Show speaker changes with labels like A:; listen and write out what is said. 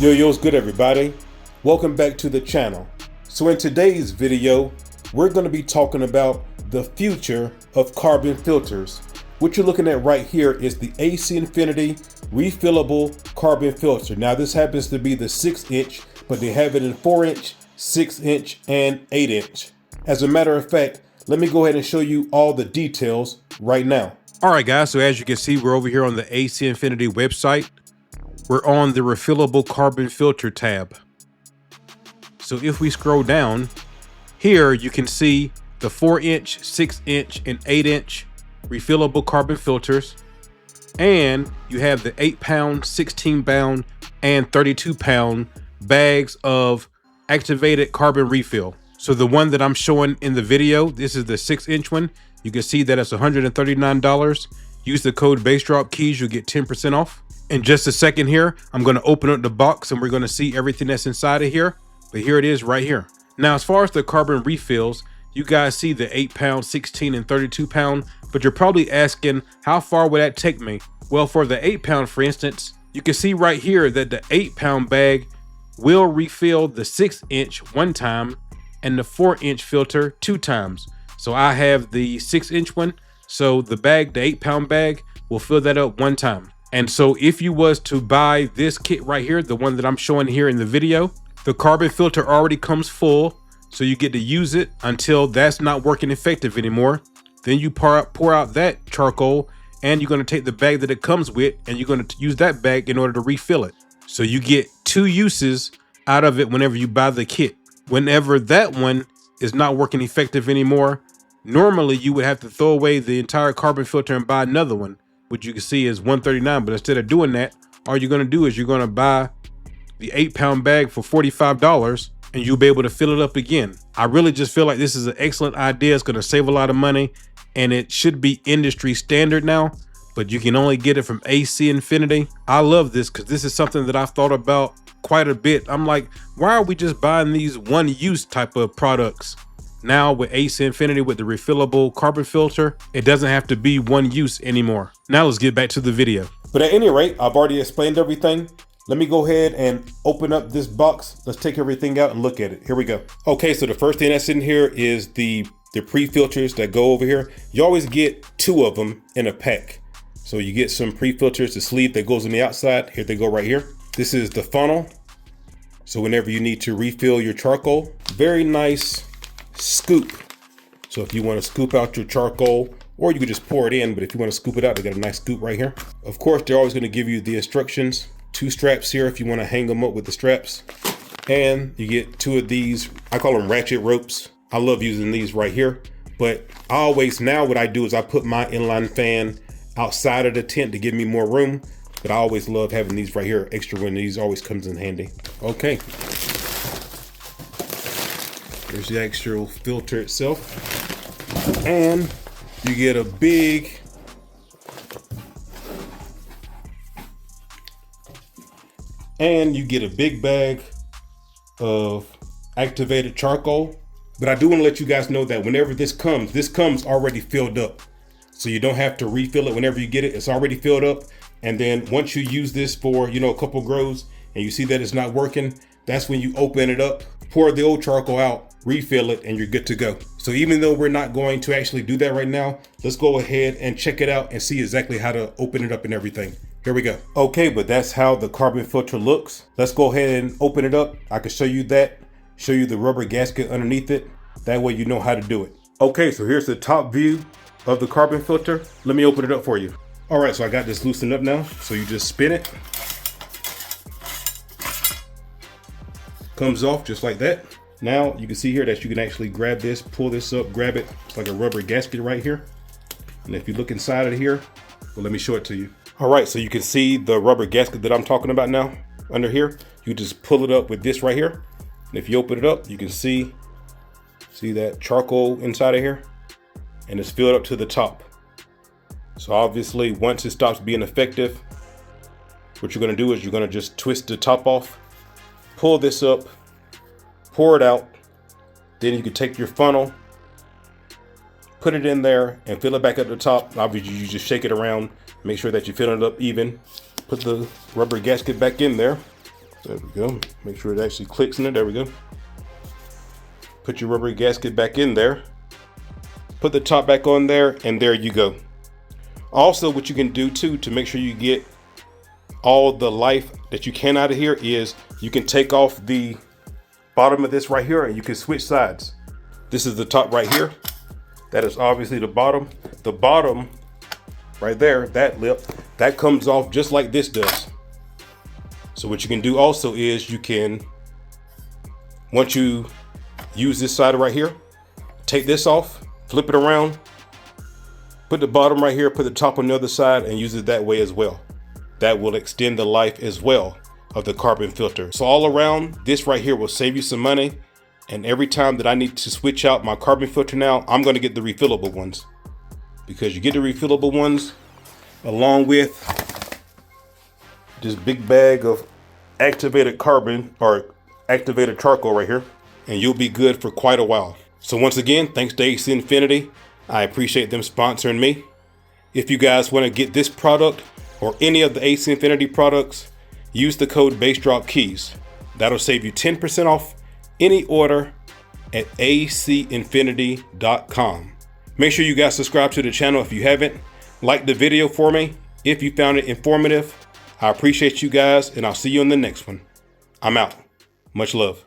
A: Yo, what's good everybody? Welcome back to the channel. So in today's video, we're going to be talking about the future of carbon filters. What you're looking at right here is the AC Infinity refillable carbon filter. Now this happens to be the 6-inch, but they have it in 4-inch, 6-inch, and 8-inch. As a matter of fact, let me go ahead and show you all the details right now.
B: All right, guys, so as you can see, we're over here on the AC Infinity website. We're on the refillable carbon filter tab. So if we scroll down here, you can see the 4-inch, 6-inch, and 8-inch refillable carbon filters. And you have the 8-pound, 16-pound, and 32-pound bags of activated carbon refill. So the one that I'm showing in the video, this is the 6-inch one. You can see that it's $139. Use the code Bassdropkeys, you'll get 10% off. In just a second here, I'm going to open up the box and we're going to see everything that's inside of here. But here it is right here. Now, as far as the carbon refills, you guys see the 8-pound, 16, and 32-pound, but you're probably asking, how far would that take me? Well, for the 8-pound, for instance, you can see right here that the 8-pound bag will refill the 6-inch one time and the 4-inch filter 2 times. So I have the 6-inch one. So the bag, the 8-pound bag, will fill that up 1 time. And so if you was to buy this kit right here, the one that I'm showing here in the video, the carbon filter already comes full. So you get to use it until that's not working effective anymore. Then you pour out that charcoal and you're going to take the bag that it comes with and you're going to use that bag in order to refill it. So you get 2 uses out of it whenever you buy the kit. Whenever that one is not working effective anymore, normally you would have to throw away the entire carbon filter and buy another one, which you can see is $139. But instead of doing that, all you're going to do is you're going to buy the 8-pound bag for $45 and you'll be able to fill it up again. I really just feel like this is an excellent idea. It's going to save a lot of money and it should be industry standard now, but you can only get it from AC Infinity. I love this because this is something that I've thought about quite a bit. I'm like, why are we just buying these one-use type of products? Now with AC Infinity, with the refillable carbon filter, it doesn't have to be one use anymore. Now let's get back to the video.
A: But at any rate, I've already explained everything. Let me go ahead and open up this box. Let's take everything out and look at it. Here we go. Okay, so the first thing that's in here is the pre-filters that go over here. You always get 2 of them in a pack. So you get some pre-filters, the sleeve that goes on the outside. Here they go right here. This is the funnel. So whenever you need to refill your charcoal, very nice scoop. So if you want to scoop out your charcoal, or you could just pour it in, but if you want to scoop it out, they got a nice scoop right here. Of course, they're always going to give you the instructions. 2 straps here if you want to hang them up with the straps. And you get 2 of these, I call them ratchet ropes. I love using these right here. But now what I do is I put my inline fan outside of the tent to give me more room. But I always love having these right here extra when these always comes in handy. Okay. There's the actual filter itself. And you get a big bag of activated charcoal. But I do want to let you guys know that whenever this comes already filled up. So you don't have to refill it whenever you get it. It's already filled up. And then once you use this for, a couple grows and you see that it's not working, that's when you open it up, pour the old charcoal out, refill it, and you're good to go. So even though we're not going to actually do that right now, let's go ahead and check it out and see exactly how to open it up and everything. Here we go. Okay, but that's how the carbon filter looks. Let's go ahead and open it up. I can show you that, show you the rubber gasket underneath it. That way you know how to do it. Okay, so here's the top view of the carbon filter. Let me open it up for you. All right, so I got this loosened up now. So you just spin it. Comes off just like that. Now you can see here that you can actually grab this, pull this up, grab it. It's like a rubber gasket right here. And if you look inside of here, well, let me show it to you. All right, so you can see the rubber gasket that I'm talking about now under here. You just pull it up with this right here. And if you open it up, you can see that charcoal inside of here, and it's filled up to the top. So obviously once it stops being effective, what you're gonna do is you're gonna just twist the top off, pull this up, pour it out. Then you can take your funnel, put it in there and fill it back at the top. Obviously you just shake it around, make sure that you fill it up even. Put the rubber gasket back in there. There we go. Make sure it actually clicks in it. There we go. Put your rubber gasket back in there. Put the top back on there, and there you go. Also, what you can do too to make sure you get all the life that you can out of here is you can take off the bottom of this right here and you can switch sides. This is the top right here. That is obviously the bottom. The bottom right there, that lip, that comes off just like this does. So what you can do also is you can, once you use this side right here, take this off, flip it around, put the bottom right here, put the top on the other side, and use it that way as well. That will extend the life as well of the carbon filter. So all around, this right here will save you some money. And every time that I need to switch out my carbon filter now, I'm going to get the refillable ones, because you get the refillable ones along with this big bag of activated carbon or activated charcoal right here, and you'll be good for quite a while. So once again, thanks to AC Infinity. I appreciate them sponsoring me. If you guys want to get this product or any of the AC Infinity products, use the code Bassdropkeys. That'll save you 10% off any order at acinfinity.com. Make sure you guys subscribe to the channel if you haven't. Like the video for me if you found it informative. I appreciate you guys, and I'll see you in the next one. I'm out. Much love.